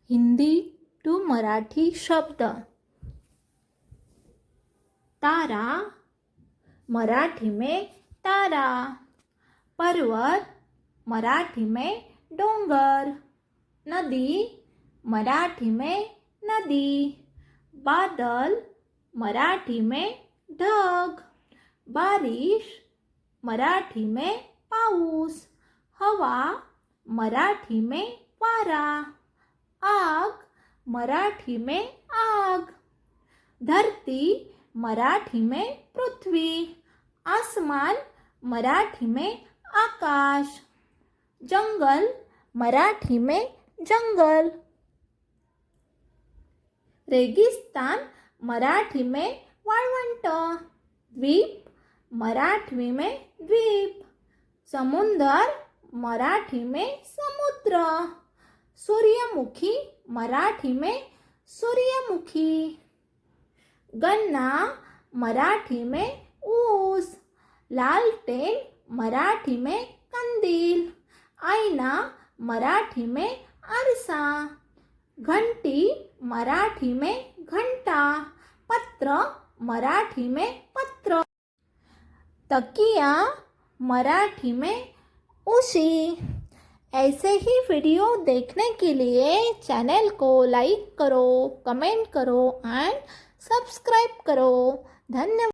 Hindi to Marathi शब्द। तारा, मराठी में तारा। पर्वत, मराठी में डोंगर। नदी, मराठी में नदी। बादल, मराठी में ढग। बारिश, मराठी में पाऊस। हवा, मराठी में वारा। आग, मराठी में आग। धरती, मराठी में पृथ्वी। आसमान, मराठी में आकाश। जंगल, मराठी में जंगल। रेगिस्तान, मराठी में वाळवंट। द्वीप, मराठी में द्वीप। समुंदर, मराठी में समुद्र। सूर्यमुखी, मराठी में सूर्यमुखी। गन्ना, मराठी में ऊस। लालटेन, मराठी में कंदील। आईना, मराठी में आरसा। घंटी, मराठी में घंटा। पत्र, मराठी में पत्र। तकिया, मराठी में उशी। ऐसे ही वीडियो देखने के लिए चैनल को लाइक करो, कमेंट करो एंड सब्सक्राइब करो। धन्यवाद।